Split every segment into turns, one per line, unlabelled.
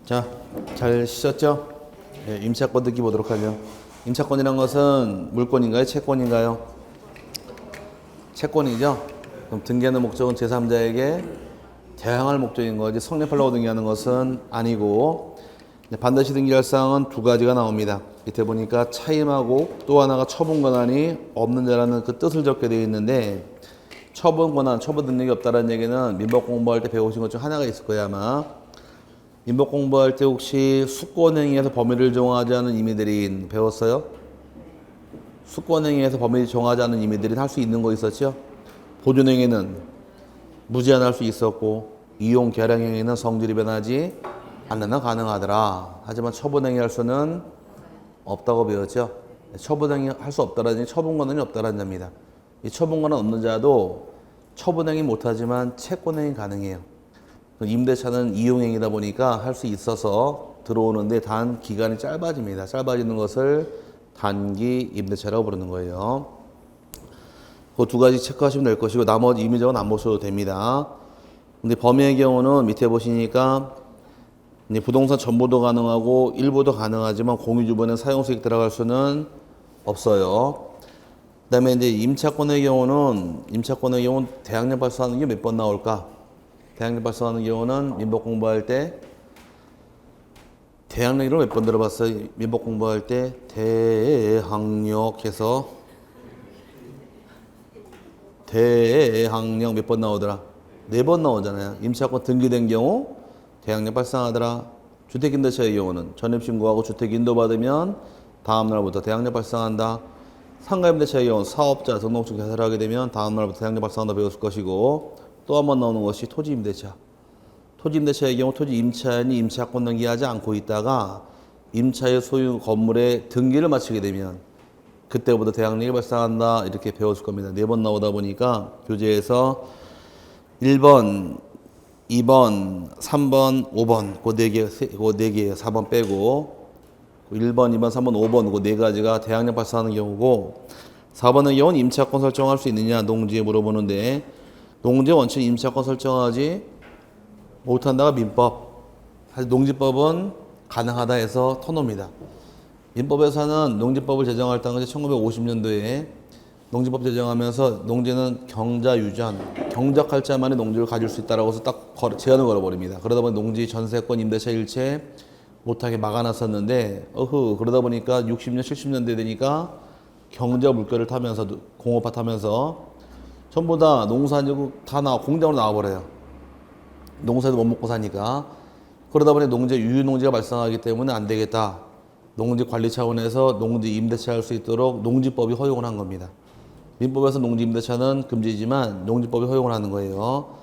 자, 잘 쉬셨죠? 네, 임차권 듣기 보도록 하죠. 임차권이란 것은 물권인가요? 채권인가요? 채권이죠? 그럼 등기하는 목적은 제3자에게 대항할 목적인 거지 성립하려고 등기하는 것은 아니고, 반드시 등기할 사항은 두 가지가 나옵니다. 밑에 보니까 차임하고 또 하나가 처분 권한이 없는 자라는 그 뜻을 적게 되어 있는데, 처분 권한, 처분 능력이 없다는 얘기는 민법 공부할 때 배우신 것 중 하나가 있을 거예요, 아마. 민법 공부할 때 혹시 수권행위에서 범위를 정하지 않은 임의들이 배웠어요? 수권행위에서 범위를 정하지 않은 임의들이 할 수 있는 거 있었죠? 보존행위는 무제한할 수 있었고, 이용 계량행위는 성질이 변하지 않는 한 가능하더라. 하지만 처분행위 할 수는 없다고 배웠죠? 처분행위 할 수 없다라는 처분권한이 없다라는 겁니다. 이 처분권한 없는 자도 처분행위 못하지만 채권행위 가능해요. 임대차는 이용행위다 보니까 할 수 있어서 들어오는데 단 기간이 짧아집니다. 짧아지는 것을 단기 임대차라고 부르는 거예요. 그 두 가지 체크하시면 될 것이고, 나머지 임의적은 안 보셔도 됩니다. 근데 범위의 경우는 밑에 보시니까 이제 부동산 전부도 가능하고 일부도 가능하지만 공유주변에 사용수익 들어갈 수는 없어요. 그다음에 이제 임차권의 경우는 대항력 발생하는 게 몇 번 나올까? 대항력 발생하는 경우는 민법 공부할 때 대항력으로 몇 번 들어봤어요? 민법 공부할 때 대항력해서 대항력 몇 번 나오더라? 4번 나오잖아요. 임차권 등기된 경우 대항력 발생하더라. 주택임대차의 경우는 전입신고하고 주택 인도받으면 다음날부터 대항력 발생한다. 상가임대차의 경우 사업자 등록증 개설을 하게 되면 다음날부터 대항력 발생한다 배웠을 것이고, 또 한 번 나오는 것이 토지임대차. 토지임대차의 경우 토지 임차인이 임차권 등기하지 않고 있다가 임차의 소유 건물의 등기를 마치게 되면 그때부터 대항력이 발생한다. 이렇게 배웠을 겁니다. 4번 나오다 보니까 교재에서 1번, 2번, 3번, 5번 그 4개, 4번 빼고 1번, 2번, 3번, 5번 그 4가지가 대항력 발생하는 경우고, 4번의 경우는 임차권 설정할 수 있느냐 농지에 물어보는데, 농지 원칙 임차권 설정하지 못한다가 민법. 사실 농지법은 가능하다 해서 터놓습니다. 민법에서는 농지법을 제정할 당시 1950년도에 농지법 제정하면서 농지는 경자유전, 경작할 자만이 농지를 가질 수 있다라고 해서 딱 제한을 걸어버립니다. 그러다 보니 농지 전세권 임대차 일체 못하게 막아놨었는데, 그러다 보니까 60년, 70년대 되니까 경자 물결을 타면서, 공업화 타면서 전부 다 농사지고 다 공장으로 나와버려요. 농사도 못 먹고 사니까. 그러다 보니 유유농지가 발생하기 때문에 안 되겠다. 농지 관리 차원에서 농지 임대차 할 수 있도록 농지법이 허용을 한 겁니다. 민법에서 농지 임대차는 금지지만 농지법이 허용을 하는 거예요.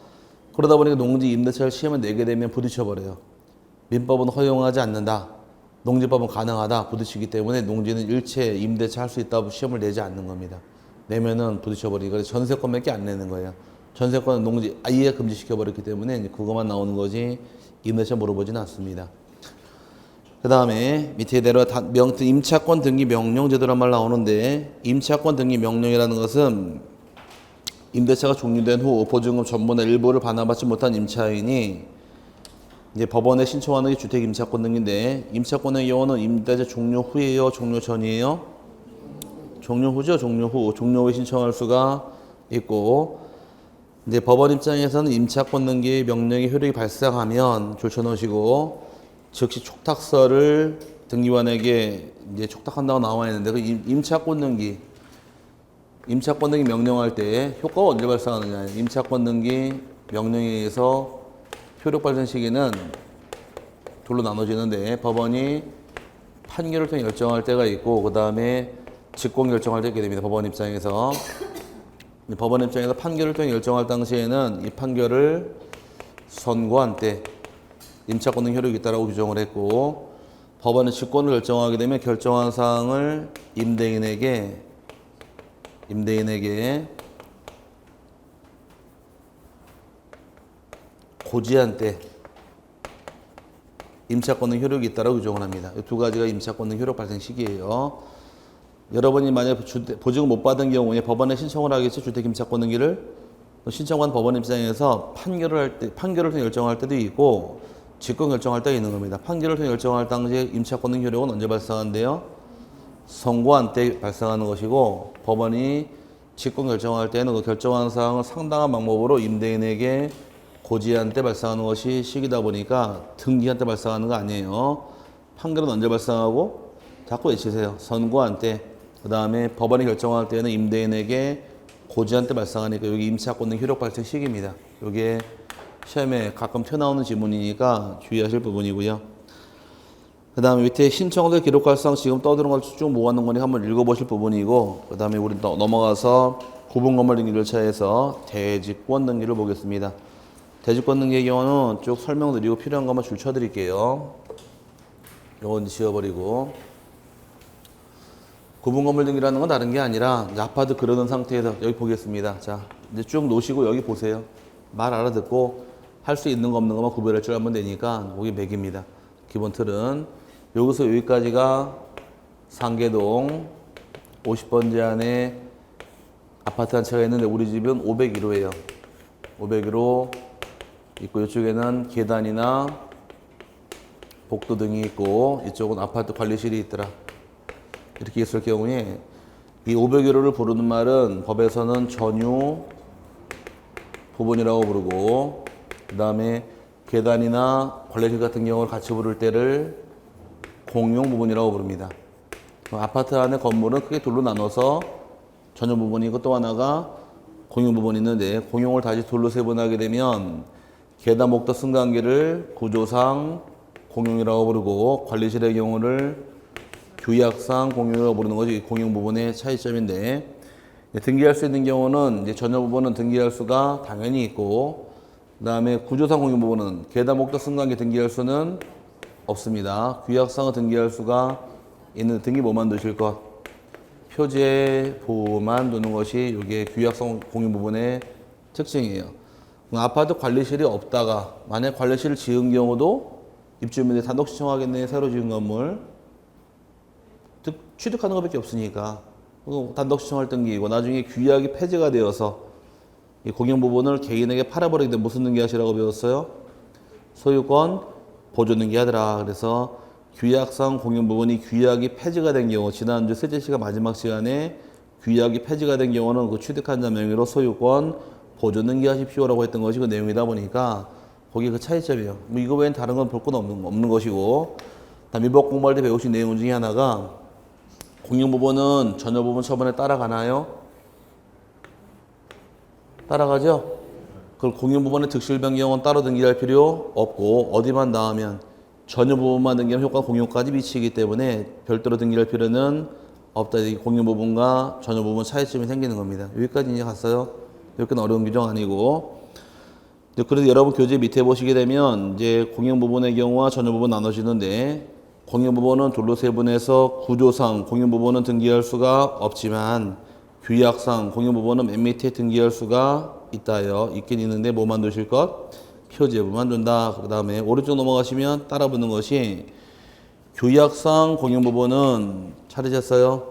그러다 보니까 농지 임대차를 시험에 내게 되면 부딪혀버려요. 민법은 허용하지 않는다. 농지법은 가능하다. 부딪히기 때문에 농지는 일체 임대차 할 수 있다고 시험을 내지 않는 겁니다. 내면은 부딪혀버리고, 그래서 전세권밖에 안 내는 거예요. 전세권은 농지 아예 금지시켜버렸기 때문에 이제 그것만 나오는 거지 임대차 물어보지는 않습니다. 그 다음에 밑에 내려 임차권 등기 명령 제도란 말 나오는데, 임차권 등기 명령이라는 것은 임대차가 종료된 후 보증금 전부나 일부를 반환받지 못한 임차인이 이제 법원에 신청하는 게 주택 임차권 등기인데, 임차권의 경우는 임대차 종료 후예요, 종료 전이에요? 종료 후죠. 종료 후. 종료 후에 신청할 수가 있고, 이제 법원 입장에서는 임차권 등기 명령의 효력이 발생하면 줄쳐놓으시고, 즉시 촉탁서를 등기관에게 이제 촉탁한다고 나와 있는데, 그 임차권 등기 명령할 때 효과가 언제 발생하느냐? 임차권 등기 명령에 의해서 효력 발생 시기는 둘로 나눠지는데, 법원이 판결을 통해 결정할 때가 있고, 그 다음에 직권 결정할 때 있게 됩니다. 법원 입장에서 판결을 통해 결정할 당시에는 이 판결을 선고한 때 임차권 등 효력이 있다라고 규정을 했고, 법원의 직권을 결정하게 되면 결정한 사항을 임대인에게 고지한 때 임차권 등 효력이 있다라고 규정을 합니다. 이 두 가지가 임차권 등 효력 발생 시기예요. 여러분이 만약에 보증을 못 받은 경우에 법원에 신청을 하겠죠. 주택 임차권 등기를 신청한 법원 입장에서 판결을 통해 결정할 때도 있고, 직권 결정할 때 있는 겁니다. 판결을 통해 결정할 당시에 임차권능 효력은 언제 발생하는데요? 선고한 때 발생하는 것이고 법원이 직권 결정할 때는 그 결정한 사항을 상당한 방법으로 임대인에게 고지한 때 발생하는 것이 시기다 보니까 등기한 때 발생하는 거 아니에요. 판결은 언제 발생하고? 자꾸 외치세요. 선고한 때. 그 다음에 법원이 결정할 때는 임대인에게 고지한 때 발생하니까 여기 임차권능 효력 발생 시기입니다. 이게 시험에 가끔 튀어나오는 지문이니까 주의하실 부분이고요. 그 다음에 밑에 신청을 기록할 사항 지금 떠드는 걸 쭉 모아놓은 거니 한번 읽어보실 부분이고, 그 다음에 우리 넘어가서 구분건물 등기 절차에서 대지권 등기를 보겠습니다. 대지권 등기의 경우는 쭉 설명드리고 필요한 것만 줄 쳐드릴게요. 요건 지워버리고. 구분건물 등기라는 건 다른 게 아니라 이제 아파트 그러는 상태에서 여기 보겠습니다. 자, 이제 쭉 놓으시고 여기 보세요. 말 알아듣고 할 수 있는 거 없는 것만 구별할 줄 알면 되니까 거기 맥입니다. 기본 틀은 여기서 여기까지가 상계동 50번지 안에 아파트 한 채가 있는데 우리 집은 501호예요. 501호 있고 이쪽에는 계단이나 복도 등이 있고 이쪽은 아파트 관리실이 있더라. 이렇게 있을 경우에 이 501호를 부르는 말은 법에서는 전유 부분이라고 부르고, 그 다음에 계단이나 관리실 같은 경우를 같이 부를 때를 공용 부분이라고 부릅니다. 아파트 안에 건물은 크게 둘로 나눠서 전유 부분이고 또 하나가 공용 부분이 있는데, 공용을 다시 둘로 세분하게 되면 계단 목도 승강기를 구조상 공용이라고 부르고 관리실의 경우를 규약상 공용이라고 부르는 것이 공용 부분의 차이점인데, 등기할 수 있는 경우는 이제 전유 부분은 등기할 수가 당연히 있고, 그 다음에 구조상 공용 부분은 계단 목도 승강기 등기할 수는 없습니다. 규약상은 등기할 수가 있는 등기 뭐만 두실 것? 표제 부만 두는 것이 이게 규약상 공용 부분의 특징이에요. 아파트 관리실이 없다가 만약 관리실을 지은 경우도 입주민들이 단독 신청하겠네. 새로 지은 건물 취득하는 것밖에 없으니까 단독 신청할 등기이고, 나중에 규약이 폐지가 되어서 이 공용 부분을 개인에게 팔아버리게 되면 무슨 등기하시라고 배웠어요? 소유권 보존 등기하더라. 그래서 규약상 공용 부분이 규약이 폐지가 된 경우, 지난주 세제 시간 마지막 시간에 규약이 폐지가 된 경우는 그 취득한 자 명의로 소유권 보존 등기하십시오라고 했던 것이 그 내용이다 보니까 거기 그 차이점이에요. 뭐 이거 외엔 다른 건 볼 건 없는 것이고, 민법 공부할 때 배우신 내용 중에 하나가 공용 부분은 전유 부분 처분에 따라가나요? 따라가죠? 그걸 공용 부분의 득실 변경은 따로 등기할 필요 없고, 어디만 나오면 전유 부분만 등기하면 효과 공용까지 미치기 때문에 별도로 등기할 필요는 없다. 이 공용 부분과 전유 부분 차이점이 생기는 겁니다. 여기까지 이제 갔어요. 여기는 어려운 규정 아니고. 그래서 여러분 교재 밑에 보시게 되면 이제 공용 부분의 경우와 전유 부분 나눠지는데, 공용 부분은 둘로 세분해서 구조상 공용 부분은 등기할 수가 없지만 규약상 공용 부분은 맨 밑에 등기할 수가 있다요. 있긴 있는데 뭐만 두실 것? 표제부만 둔다. 그 다음에 오른쪽 넘어가시면 따라 붙는 것이 규약상 공용 부분은 찾으셨어요?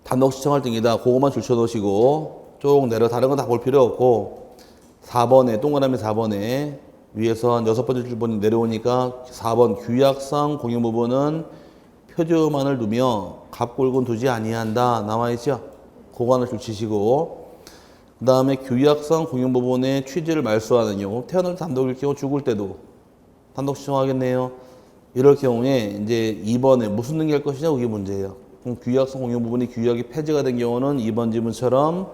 단독 시청할 등이다. 그것만 줄쳐 놓으시고 쭉 내려 다른 건 다 볼 필요 없고, 4번에 동그라미 4번에 위에서 한 6번째 줄번이 내려오니까 4번 규약상 공용 부분은 표제만을 두며 갑골곤 두지 아니한다 나와있죠. 그거 하나 줄치시고, 그 다음에 규약상 공용 부분의 취지를 말소하는 경우, 태어날 단독일 경우 죽을 때도 단독 시청하겠네요. 이럴 경우에 이제 2번에 무슨 등기할 것이냐, 그게 문제예요. 그럼 규약상 공용 부분이 규약이 폐지가 된 경우는 2번 지문처럼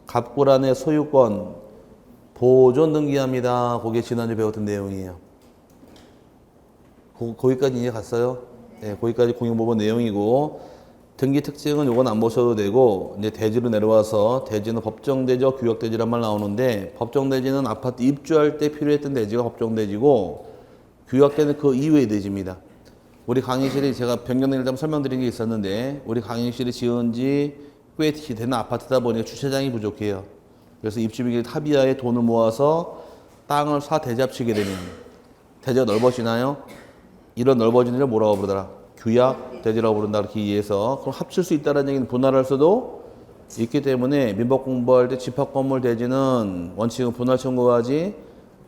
갑골 안의 소유권 보존 등기합니다. 그게 지난주 배웠던 내용이에요. 거기까지 이해 갔어요? 네, 거기까지 공용부분 내용이고, 등기 특징은 요건 안 보셔도 되고, 이제 대지로 내려와서 대지는 법정대지와 규약대지란 말 나오는데, 법정대지는 아파트 입주할 때 필요했던 대지가 법정대지고, 규약대는 그 이외의 대지입니다. 우리 강의실이 제가 변경된 일 설명드린 게 있었는데, 우리 강의실이 지은 지 꽤 되는 아파트다 보니까 주차장이 부족해요. 그래서 입주민들이 합의하에 돈을 모아서 땅을 사 대잡치게 되면 대지가 넓어지나요? 이런 넓어지는 걸 뭐라고 부르더라? 규약 대지라고 부른다. 이렇게 이해해서 그럼 합칠 수 있다는 얘기는 분할할 수도 있기 때문에 민법 공부할 때 집합건물 대지는 원칙은 분할 청구하지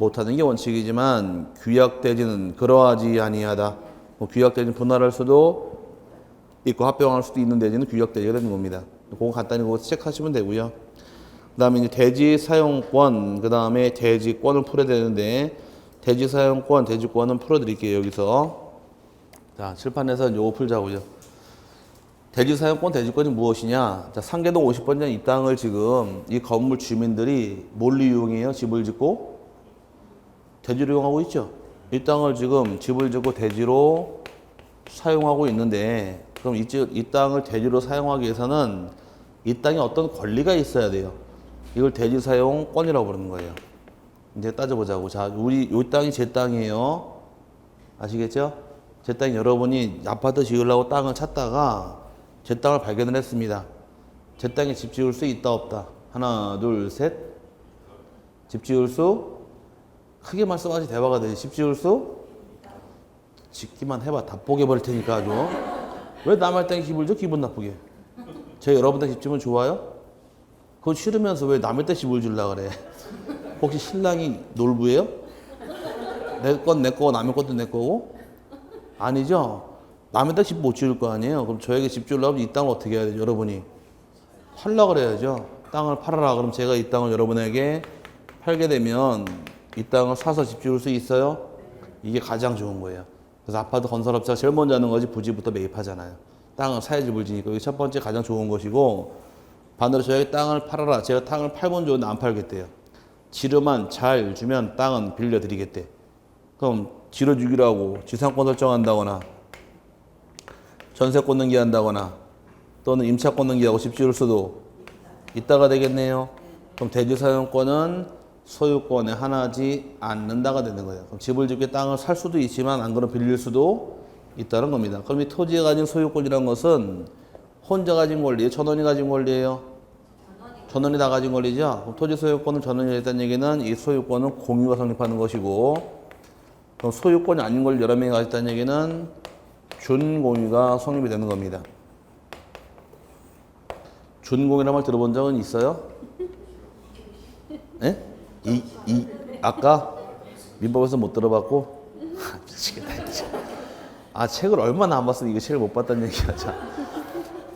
못하는 게 원칙이지만 규약대지는 그러하지 아니하다. 뭐 규약대지는 분할할 수도 있고 합병할 수도 있는 대지는 규약대지가 되는 겁니다. 그거 간단히 그거 체크하시면 되고요. 그 다음에 이제 대지 사용권, 그 다음에 대지권을 풀어야 되는데 대지 사용권, 대지권은 풀어드릴게요. 여기서 자 칠판에서 요거 풀자고요. 대지 사용권, 대지권이 무엇이냐? 자, 상계동 50번지는 이 땅을 지금 이 건물 주민들이 뭘로 이용해요? 집을 짓고 대지로 이용하고 있죠. 이 땅을 지금 집을 짓고 대지로 사용하고 있는데 그럼 이 땅을 대지로 사용하기 위해서는 이 땅에 어떤 권리가 있어야 돼요. 이걸 대지 사용권이라고 부르는 거예요. 이제 따져보자고. 자, 이 땅이 제 땅이에요. 아시겠죠? 제 땅이 여러분이 아파트 지으려고 땅을 찾다가 제 땅을 발견을 했습니다. 제 땅에 집 지을 수 있다 없다. 하나 둘 셋. 집 지을 수 크게 말씀하시 대화가 되지. 집 지을 수 짓기만 해봐. 다 뽀개버릴 테니까 아주. 왜 남의 땅에 집을 줘? 기분 나쁘게. 제가 여러분 땅 집 지으면 좋아요? 그거 싫으면서 왜 남의 땅 집을 주려고 그래? 혹시 신랑이 놀부예요? 내 건 내 거고 남의 것도 내 거고? 아니죠? 남의 땅 집 못 지을 거 아니에요? 그럼 저에게 집 지으려면 이 땅을 어떻게 해야 되죠? 여러분이 팔라 그래야죠. 땅을 팔아라. 그럼 제가 이 땅을 여러분에게 팔게 되면 이 땅을 사서 집 지을 수 있어요? 이게 가장 좋은 거예요. 그래서 아파트 건설업자가 제일 먼저 하는 것이 부지부터 매입하잖아요. 땅을 사야 집을 지니까 이게 첫 번째 가장 좋은 것이고 반대로 저에게 땅을 팔아라. 제가 땅을 팔면 좋은데 안 팔겠대요. 지르만 잘 주면 땅은 빌려드리겠대. 그럼 지르주기로 하고 지상권 설정한다거나 전세권 등기한다거나 또는 임차권 등기하고 집 지을 수도 있다가 되겠네요. 그럼 대지 사용권은 소유권에 하나지 않는다가 되는 거예요. 그럼 집을 짓게 땅을 살 수도 있지만 안 그러면 빌릴 수도 있다는 겁니다. 그럼 이 토지에 가진 소유권이라는 것은 혼자 가진 권리예요? 전원이 가진 권리예요? 전원이 다 가진 권리죠? 그럼 토지 소유권을 전원이 했다는 얘기는 이 소유권은 공유가 성립하는 것이고 그럼 소유권이 아닌 걸 여러 명이 가졌다는 얘기는 준공유가 성립이 되는 겁니다. 준공유라는 말 들어본 적은 있어요? 예? 아까 민법에서 못 들어봤고 미치겠다 진짜. 아 책을 얼마나 안 봤으면 이거 책을 못 봤다는 얘기야. 자,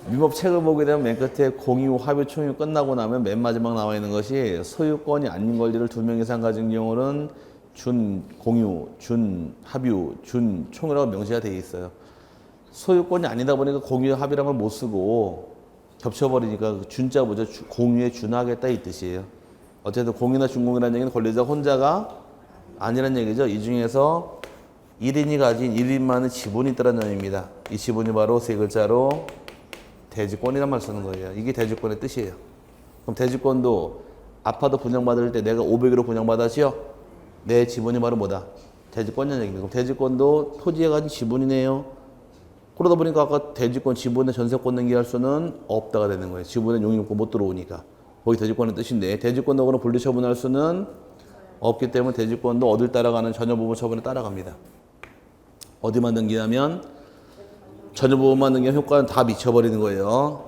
민법 책을 보게 되면 맨 끝에 공유, 합의, 총유 끝나고 나면 맨 마지막 나와 있는 것이 소유권이 아닌 권리를 2명 이상 가진 경우는 준공유, 준합유, 준총유라고 명시가 되어 있어요. 소유권이 아니다 보니까 공유, 합의란 걸 못 쓰고 겹쳐버리니까 준자 보죠. 공유에 준하겠다 이 뜻이에요. 어쨌든 공유나 준공유라는 얘기는 권리자 혼자가 아니란 얘기죠. 이 중에서 1인이 가진 1인만의 지분이 있다는 점입니다. 이 지분이 바로 세 글자로 대지권이란 말 쓰는 거예요. 이게 대지권의 뜻이에요. 그럼 대지권도 아파트 분양받을 때 내가 500으로 분양받았지요? 내 지분이 바로 뭐다? 대지권이라는 얘기입니다. 그럼 대지권도 토지에 가진 지분이네요. 그러다 보니까 아까 대지권 지분의 전세권 등기할 수는 없다가 되는 거예요. 지분의 용익요건 못 들어오니까. 거기 대지권의 뜻인데 대지권도 그럼 분리처분할 수는 없기 때문에 대지권도 어딜 따라가는 전여부분 처분에 따라갑니다. 어디만 등기하면 전여부분만 등기하면 효과는 다 미쳐버리는 거예요.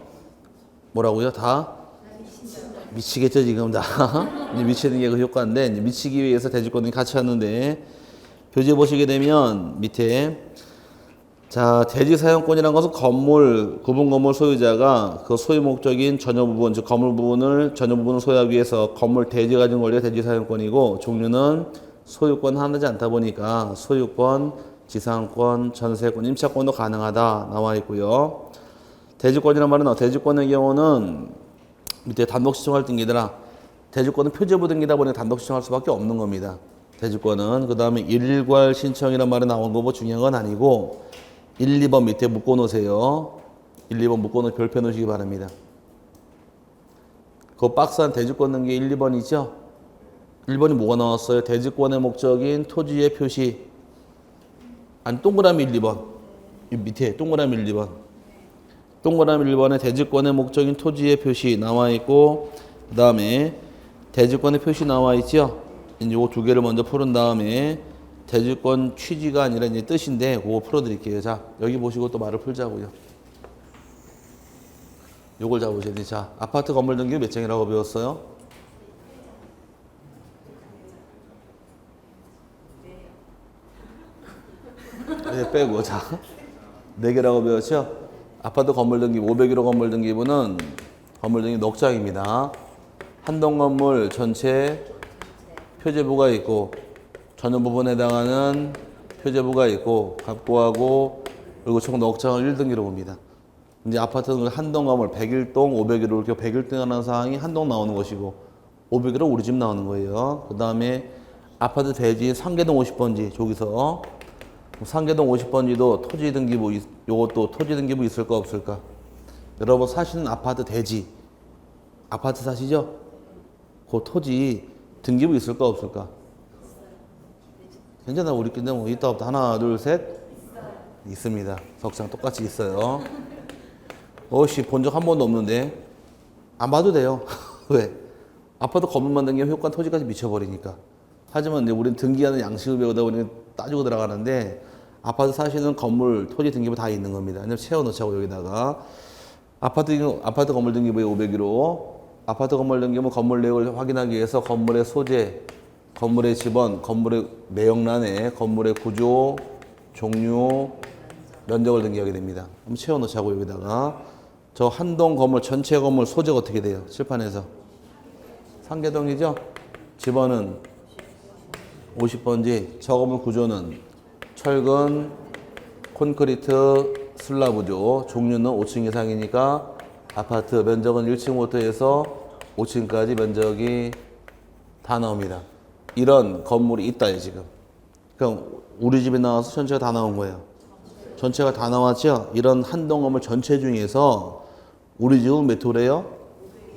뭐라고요? 다? 미치겠죠 지금 다. 이제 미치는 게 그 효과인데 이제 미치기 위해서 대지권 등기 같이 하는데 교재 보시게 되면 밑에 자, 대지 사용권이라는 것은 건물, 구분 건물 소유자가 그 소유 목적인 전여 부분, 즉 건물 부분을 전여 부분을 소유하기 위해서 건물 대지 가진 권리가 대지 사용권이고 종류는 소유권 하나지 않다 보니까 소유권, 지상권, 전세권, 임차권도 가능하다 나와 있고요. 대지권이란 말은 대지권의 경우는 밑에 단독 시청할 등기더라. 대지권은 표제부 등기다 보니 단독 시청할 수밖에 없는 겁니다. 대지권은 그 다음에 일괄 신청이란 말이 나온 거 뭐 중요한 건 아니고 1, 2번 밑에 묶어 놓으세요. 1, 2번 묶어 놓고 별표 놓으시기 바랍니다. 그 박스 안 대지권 등기 1, 2번이죠? 1번이 뭐가 나왔어요? 대지권의 목적인 토지의 표시. 아니 동그라미 1, 2번. 이 밑에 동그라미 1, 2번. 동그라미 1번에 대지권의 목적인 토지의 표시 나와 있고 그 다음에 대지권의 표시 나와 있죠? 이제 요 두 개를 먼저 푸른 다음에 대지권 취지가 아니라 이제 뜻인데 그거 풀어드릴게요. 자 여기 보시고 또 말을 풀자고요. 요걸 잡으셔야 돼요. 자 아파트 건물 등기 몇 장이라고 배웠어요? 네, 빼고. 자, 4개라고 배웠죠? 아파트 건물 등기부, 501호 건물 등기부는 건물 등기부 넉 장입니다. 한 동 건물 전체 표제부가 있고, 전용 부분에 해당하는 표제부가 있고, 갑고하고, 그리고 총 넉 장을 1등기로 봅니다. 이제 아파트는 한 동 건물 101동, 501호 이렇게 101등 하는 사항이 한 동 나오는 것이고, 501호 우리 집 나오는 거예요. 그 다음에 아파트 대지 상계동 50번지, 저기서 상계동 50번지도 토지 등기부, 요것도 토지 등기부 있을까 없을까? 여러분 사시는 아파트 대지, 아파트 사시죠? 그 토지 등기부 있을까 없을까? 괜찮아, 우리끼리 뭐 있다 없다. 하나, 둘, 셋. 있습니다. 석상 똑같이 있어요. 어씨, 본 적 한 번도 없는데. 안 봐도 돼요. 왜? 아파트 건물만 등기면 효과 토지까지 미쳐버리니까. 하지만 이제 우리는 등기하는 양식을 배우다 보니 따지고 들어가는데, 아파트 사시는 건물 토지 등기부 다 있는 겁니다. 그냥 채워넣자고 여기다가. 아파트 건물 등기부에 501호. 아파트 건물 등기부 건물 내역을 확인하기 위해서 건물의 소재, 건물의 지번, 건물의 내역란에 건물의 구조, 종류, 면적을 등기하게 됩니다. 한번 채워넣자고 여기다가. 저 한동 건물 전체 건물 소재가 어떻게 돼요? 칠판에서. 상계동이죠? 지번은 50번지. 저 건물 구조는 철근, 콘크리트, 슬라브죠. 종류는 5층 이상이니까 아파트 면적은 1층부터 해서 5층까지 면적이 다 나옵니다. 이런 건물이 있다, 지금. 그럼 우리 집에 나와서 전체가 다 나온 거예요. 전체가 다 나왔죠? 이런 한동 건물 전체 중에서 우리 집은 몇 호래요?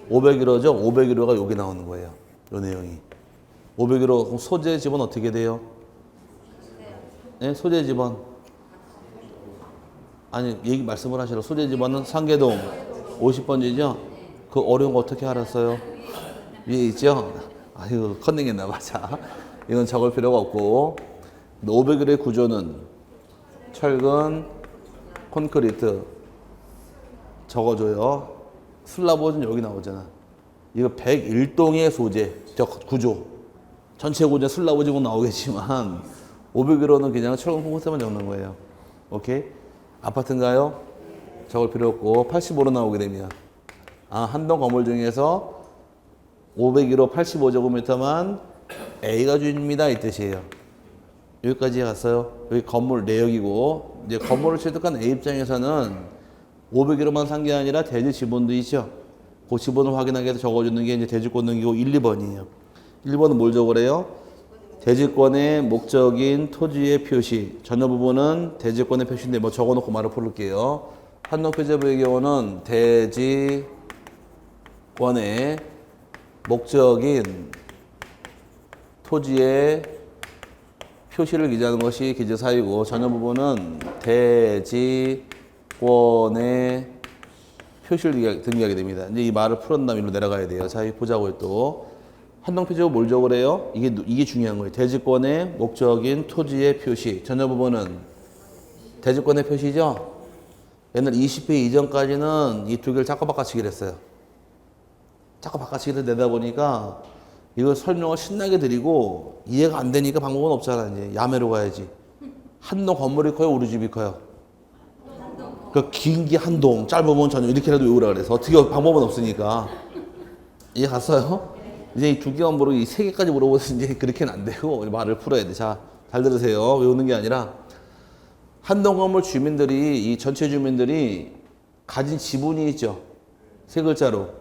501호죠? 501호가 여기 나오는 거예요. 이 내용이. 501호, 그럼 소재 집은 어떻게 돼요? 네, 소재 집은. 아니, 말씀을 하시라. 소재 집은 상계동 50번지죠? 그 어려운 거 어떻게 알았어요? 위에 있죠? 아유, 컨닝했나봐. 자, 이건 적을 필요가 없고. 501호의 구조는 철근, 콘크리트 적어줘요. 슬라브는 여기 나오잖아. 이거 101동의 소재, 구조. 전체 구조 슬라브 지금 나오겠지만 501호는 그냥 철근 콘크리트만 적는 거예요. 오케이? 아파트인가요? 적을 필요 없고 85로 나오게 되면 한동 건물 중에서 501호 85제곱미터만 A가 주인입니다, 이 뜻이에요. 여기까지 갔어요. 여기 건물 내역이고, 이제 건물을 취득한 A 입장에서는 501호만 산 게 아니라 대지 지번도 있죠. 그 지번을 확인하기 위해서 적어주는 게 이제 대지권 등기고 1, 2번이에요. 1번은 뭘 적으래요? 대지권의 목적인 토지의 표시. 전혀 부분은 대지권의 표시인데 뭐 적어놓고 말을 풀을게요. 한동 표제부의 경우는 대지권의 목적인 토지의 표시를 기재하는 것이 기재사유고, 전혀 부분은 대지권의 표시를 등기하게 됩니다. 이제 이 말을 풀은 다음 일로 내려가야 돼요. 자, 이 보자고요. 또 한동 표제부 뭘 적으래요? 이게 중요한 거예요. 대지권의 목적인 토지의 표시. 전혀 부분은 대지권의 표시죠. 옛날 20회 이전까지는 이 두 개를 자꾸 바꿔치기를 했어요. 자꾸 바꿔치기를 내다 보니까 이걸 설명을 신나게 드리고 이해가 안 되니까 방법은 없잖아. 이제 야매로 가야지. 한동 건물이 커요, 우리 집이 커요? 그 긴 게 한동, 짧으면 전혀 이렇게라도 외우라 그래서 어떻게 방법은 없으니까. 이해 갔어요? 이제 이 두 개만 모르고 이 세 개까지 물어보서 이제 그렇게는 안 되고 말을 풀어야 돼. 자, 잘 들으세요. 외우는 게 아니라 한동 건물 주민들이, 이 전체 주민들이 가진 지분이 있죠. 세 글자로.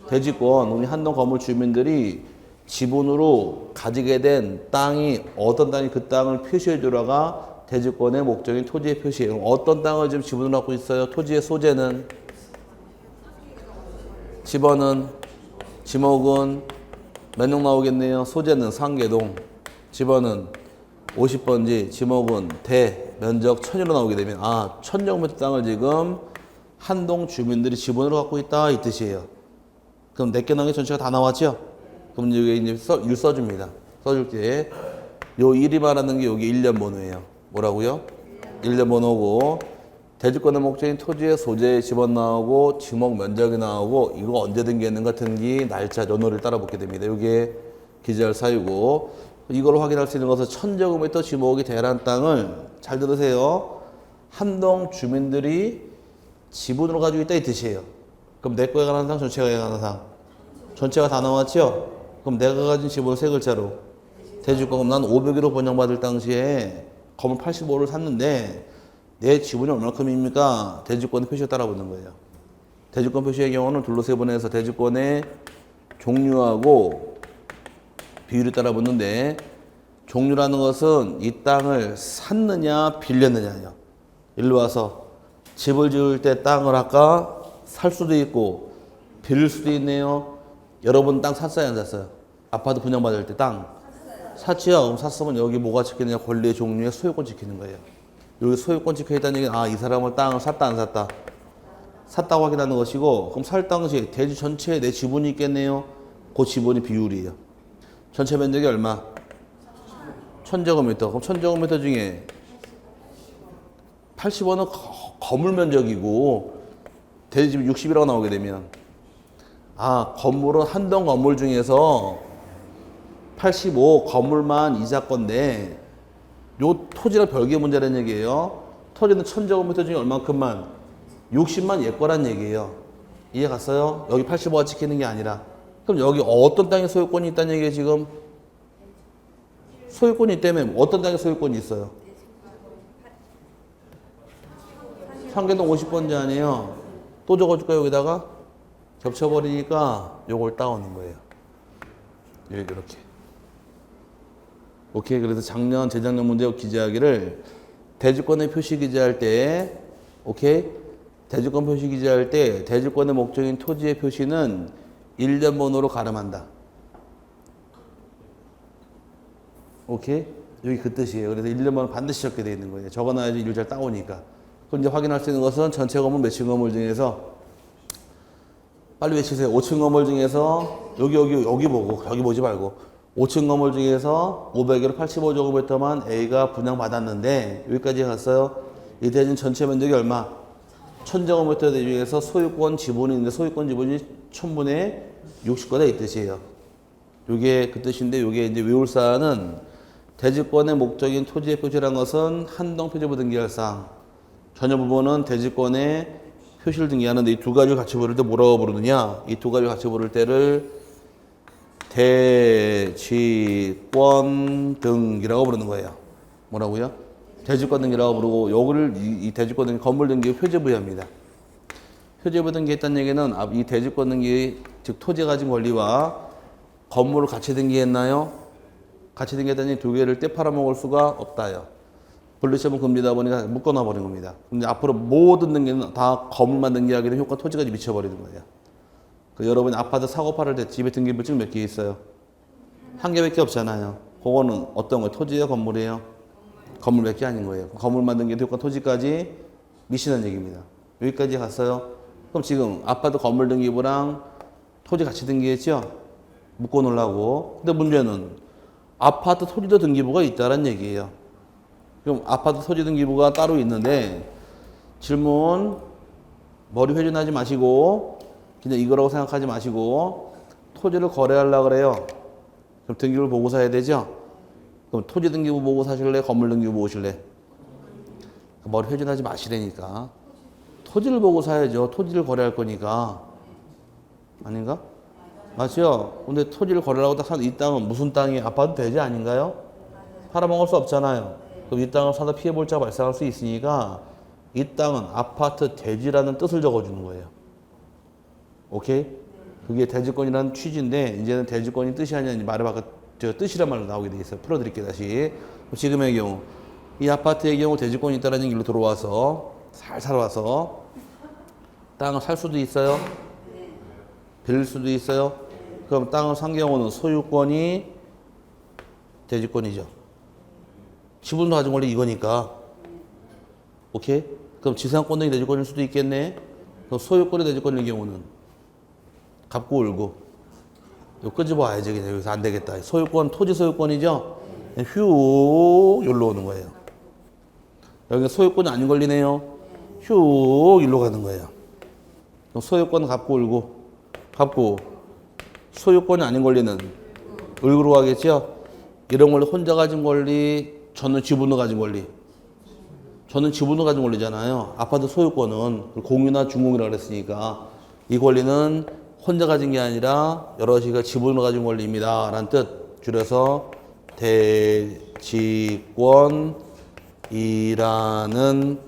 대지권, 우리 한동 건물 주민들이 지분으로 가지게 된 땅이 어떤 땅이 그 땅을 표시해 주라가 대지권의 목적인 토지의 표시예요. 어떤 땅을 지금 지분으로 갖고 있어요? 토지의 소재는, 지번은, 지목은 몇 명 나오겠네요. 소재는 상계동, 지번은 50번지, 지목은 대, 면적 1000으로 나오게 되면 1000제곱미터 땅을 지금 한동 주민들이 지분으로 갖고 있다, 이 뜻이에요. 그럼 4개 나온 게 전체가 다 나왔죠? 그럼 여기 이제 일 써줍니다. 써줄 때, 요 1이 말하는 게 여기 1년 번호예요. 뭐라고요? 1년 번호고, 대지권의 목적인 토지의 소재의 지번 나오고, 지목 면적이 나오고, 이거 언제 등기했는가 등기, 날짜, 연호를 따라 붙게 됩니다. 이게 기재할 사유고, 이걸 확인할 수 있는 것은 1000제곱미터 지목이 대란 땅을 잘 들으세요. 한동 주민들이 지분으로 가지고 있다 이 뜻이에요. 그럼 내 거에 관한 상, 전체가 관한 상. 전체가 다 나왔죠? 그럼 내가 가진 지분을 세 글자로 대주권. 난 500으로 번영받을 당시에 건물 85를 샀는데 내 지분이 얼마큼입니까? 대주권의 표시에 따라 붙는 거예요. 대주권 표시의 경우는 둘로 세분해서 대주권의 종류하고 비율에 따라 붙는데, 종류라는 것은 이 땅을 샀느냐 빌렸느냐예요. 일로 와서 집을 지을 때 땅을 아까 살 수도 있고 빌릴 수도 있네요. 여러분 땅 샀어요 안 샀어요? 아파트 분양받을 때 땅 샀지요? 그럼 샀으면 여기 뭐가 찍히느냐? 권리의 종류에 소유권 찍히는 거예요. 여기 소유권 찍혀있다는 얘기는 이 사람은 땅을 샀다 안 샀다? 샀다고 확인하는 것이고, 그럼 살 당시 대지 전체에 내 지분이 있겠네요. 그 지분이 비율이에요. 전체 면적이 얼마? 1000제곱미터. 그럼 1000제곱미터 중에 80원은 건물 면적이고 대지 지분 60이라고 나오게 되면, 건물은 한동 건물 중에서 85 건물만 이자 건데 요 토지랑 별개 문제라는 얘기예요. 토지는 1000제곱미터 중에 얼만큼만? 60만 얘 거란 얘기예요. 이해 갔어요? 여기 85가 찍히는 게 아니라. 그럼 여기 어떤 땅에 소유권이 있다는 얘기예요 지금? 소유권이 있다면 어떤 땅에 소유권이 있어요? 상계동 50번지 아니에요. 또 적어줄까요 여기다가? 겹쳐버리니까 요걸 따오는 거예요. 이렇게. 오케이. 그래서 작년, 재작년 문제 기재하기를 대주권의 표시 기재할 때, 오케이? 대주권 표시 기재할 때 대주권의 목적인 토지의 표시는 일련 번호로 가름한다. 오케이? 여기 그 뜻이에요. 그래서 일련 번호 반드시 적게 되어 있는 거예요. 적어놔야지 일을 잘 따오니까. 그럼 이제 확인할 수 있는 것은 전체 건물 몇 층 건물 중에서, 빨리 외치세요. 5층 건물 중에서 여기 보고 여기 보지 말고 5층 건물 중에서 500에로 85제곱미터만 A가 분양받았는데 여기까지 갔어요. 이 대지는 전체 면적이 얼마? 1000제곱미터 대지 중에서 소유권 지분이 있는데 소유권 지분이 1000분의 60거다 이 뜻이에요. 요게 그 뜻인데, 요게 이제 외울 사안은 대지권의 목적인 토지의 표시라는 것은 한동 표지부 등기할 사항. 전혀 부분은 대지권의 표시를 등기하는데 이 두 가지를 같이 부를 때 뭐라고 부르느냐? 이 두 가지를 같이 부를 때를 대지권 등기라고 부르는 거예요. 뭐라고요? 대지권 등기라고 부르고, 요거를 이 대지권 등기, 건물 등기 표제부여합니다. 표제부 등기했다는 얘기는 이 대지권 등기, 즉 토지 가진 권리와 건물을 같이 등기했나요? 같이 등기했다니 두 개를 떼 팔아먹을 수가 없다요. 분리처분 금지다 보니까 묶어놔 버린 겁니다. 근데 앞으로 모든 등기는 다 건물만 등기하게 되면 효과 토지까지 미쳐버리는 거예요. 여러분이 아파트 사고 팔을 때 집에 등기부증 몇 개 있어요? 한 개밖에 없잖아요. 그거는 어떤 거예요? 토지예요? 건물이에요? 건물 몇 개 아닌 거예요. 건물만 등기해도 효과 토지까지 미치는 얘기입니다. 여기까지 갔어요. 그럼 지금 아파트 건물 등기부랑 토지 같이 등기했죠? 묶어놓으려고. 근데 문제는 아파트 토지도 등기부가 있다는 얘기예요. 그럼 아파트 토지 등기부가 따로 있는데, 질문, 머리 회전하지 마시고 그냥 이거라고 생각하지 마시고, 토지를 거래하려고 그래요. 그럼 등기부를 보고 사야 되죠? 그럼 토지 등기부 보고 사실래? 건물 등기부 보고 사실래? 머리 회전하지 마시라니까. 토지를 보고 사야죠. 토지를 거래할 거니까. 아닌가? 맞죠? 근데 토지를 거래하고 딱 사는 이 땅은 무슨 땅이 아파트 대지 아닌가요? 팔아먹을 수 없잖아요. 그럼 이 땅을 사다 피해볼 자가 발생할 수 있으니까 이 땅은 아파트 대지라는 뜻을 적어주는 거예요. 오케이? 그게 대지권이라는 취지인데, 이제는 대지권이 뜻이 아니라 말을 바꿔 뜻이란 말로 나오게 돼 있어요. 풀어드릴게요 다시. 지금의 경우 이 아파트의 경우 대지권이 있다는 얘기로 들어와서 잘 살아와서 땅을 살 수도 있어요. 빌릴 수도 있어요. 그럼 땅을 산 경우는 소유권이 대지권이죠. 지분도 가진 권리 이거니까. 오케이? 그럼 지상권 등이 대지권일 수도 있겠네. 그럼 소유권이 대지권일 경우는 갚고 울고 이거 끄집어 와야지. 그냥 여기서 안 되겠다. 소유권, 토지 소유권이죠? 휴, 여기로 오는 거예요. 여기가 소유권이 아닌 권리네요. 휴, 일로 가는 거예요. 그럼 소유권 갚고 울고, 갚고, 소유권이 아닌 권리는 을으로 가겠죠? 이런 권리 혼자 가진 권리, 저는 지분으로 가진 권리. 저는 지분으로 가진 권리잖아요. 아파트 소유권은 공유나 준공이라고 그랬으니까 이 권리는 혼자 가진 게 아니라 여럿이가 지분으로 가진 권리입니다. 라는 뜻. 줄여서 대지권이라는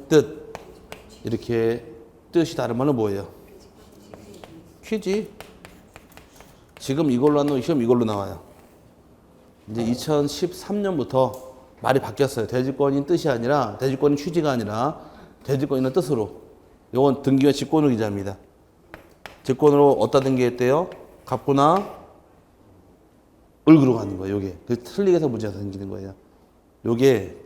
뜻. 이렇게 뜻이 다른 말은 뭐예요? 퀴즈. 지금 이걸로 하는 시험 이걸로 나와요. 이제 2013년부터 말이 바뀌었어요. 대지권인 뜻이 아니라 대지권인 취지가 아니라 대지권이라는 뜻으로. 이건 등기와 직권의 기자입니다. 직권으로 어디다 등기했대요? 갑구나 을구로 가는 거예요. 요게. 그 틀리게 해서 문제가 생기는 거예요. 요게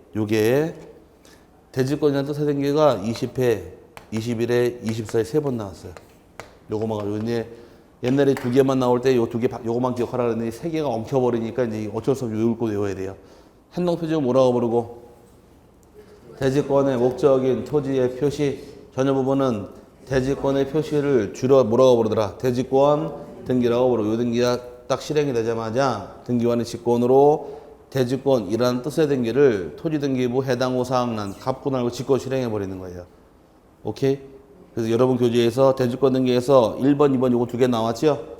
대지권이라는 뜻의 등기가 20회, 21회, 24회 3번 나왔어요. 요거만 가지고 이제 옛날에 2개만 나올 때 요 2개 요거만 기억하라 그랬는데 3개가 엉켜버리니까 이제 어쩔 수 없이 외울 거 외워야 돼요. 한동표지는 뭐라고 부르고? 대지권의 목적인 토지의 표시 전혀 부분은 대지권의 표시를 줄여 뭐라고 부르더라? 대지권 등기라고 부르고 요 등기가 딱 실행이 되자마자 등기관의 직권으로 대지권이라는 뜻의 등기를 토지등기부 해당 호사항란 갑구날고 직권 실행해 버리는 거예요. 오케이? 그래서 여러분 교재에서 대지권 등기에서 1번, 2번 요거 2개 나왔죠?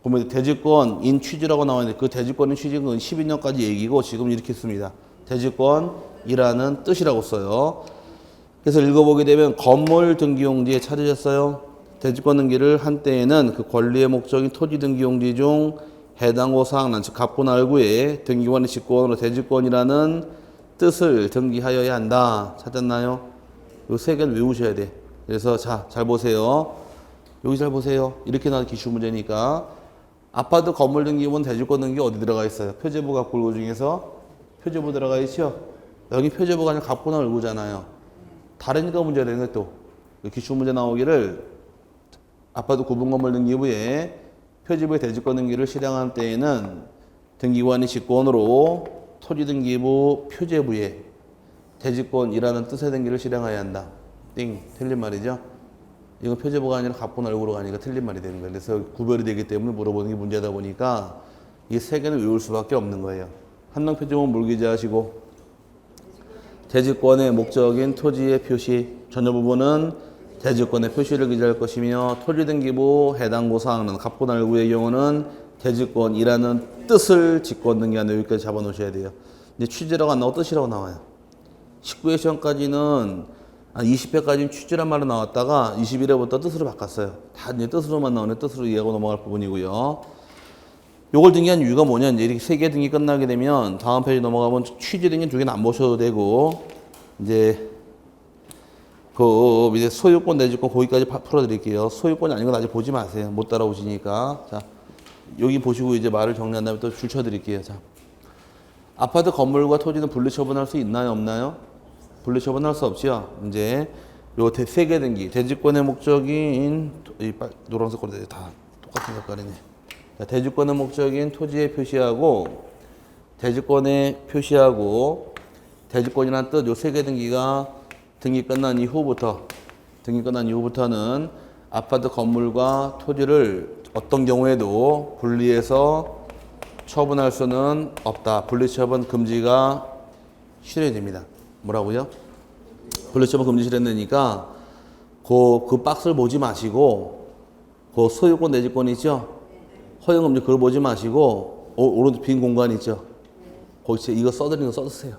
그러면 대지권인 취지라고 나와있는데 그 대지권인 취지는 12년까지 얘기고 지금 이렇게 씁니다. 대지권이라는 뜻이라고 써요. 그래서 읽어보게 되면 건물 등기용지에 찾으셨어요? 대지권 등기를 한 때에는 그 권리의 목적인 토지 등기용지 중 해당 호사항란 즉 갑구날구에 등기관의 직권으로 대지권이라는 뜻을 등기하여야 한다. 찾았나요? 요 3개는 외우셔야 돼. 그래서 자, 잘 보세요. 여기 잘 보세요. 이렇게 나온 기출 문제니까 아파트 건물 등기부는 대지권 등기 어디 들어가 있어요? 표제부 갑구을구 중에서 표제부 들어가 있죠? 여기 표제부가 아니라 갑구날구잖아요. 다르니까 문제가 되는 거예요 또. 기출 문제 나오기를 아파트 구분 건물 등기부에 표지부의 대지권 등기를 실행할 때에는 등기관의 직권으로 토지등기부 표제부에 대지권이라는 뜻의 등기를 실행해야 한다. 띵. 틀린 말이죠. 이건 표제부가 아니라 갑구날구로 가니까 틀린 말이 되는 거예요. 그래서 구별이 되기 때문에 물어보는 게 문제다 보니까 이 3개는 외울 수밖에 없는 거예요. 한당 표제부는 뭘 기재하시고 대지권의 목적인 토지의 표시 전혀 부분은 대지권의 표시를 기재할 것이며 토지등기부 해당 고사항은 갑구날구의 경우는 대지권이라는 뜻을 직권 등기하는 여기까지 잡아놓으셔야 돼요. 이제 취지라고 안 나오고 뜻이라고 나와요. 19회 시험까지는 20회까지는 취지란 말로 나왔다가 21회부터 뜻으로 바꿨어요. 다 이제 뜻으로만 나오네. 뜻으로 이해하고 넘어갈 부분이고요. 요걸 등기한 이유가 뭐냐. 이제 이렇게 3개 등기 끝나게 되면 다음 페이지 넘어가면 취지 등기 2개는 안 보셔도 되고 이제 그 이제 소유권 대지권 거기까지 풀어드릴게요. 소유권이 아닌 건 아직 보지 마세요. 못 따라오시니까. 자, 여기 보시고 이제 말을 정리한 다음에 또 줄 쳐드릴게요. 자, 아파트 건물과 토지는 분리처분할 수 있나요, 없나요? 분리처분할 수 없죠. 이제 요 3개 등기 대지권의 목적인 이 노란색 거리 다 똑같은 색깔이네. 자, 대지권의 목적인 토지에 표시하고 대지권에 표시하고 대지권이라는 뜻 요 3개 등기가 등기 끝난 이후부터는 아파트 건물과 토지를 어떤 경우에도 분리해서 처분할 수는 없다. 분리처분 금지가 실현됩니다. 뭐라고요? 분리처분 금지 실현되니까 그 박스를 보지 마시고 그 소유권 대지권 있죠? 허용금지 그걸 보지 마시고 오른쪽 빈 공간 있죠? 거기서 이거 써드리는 거 써주세요.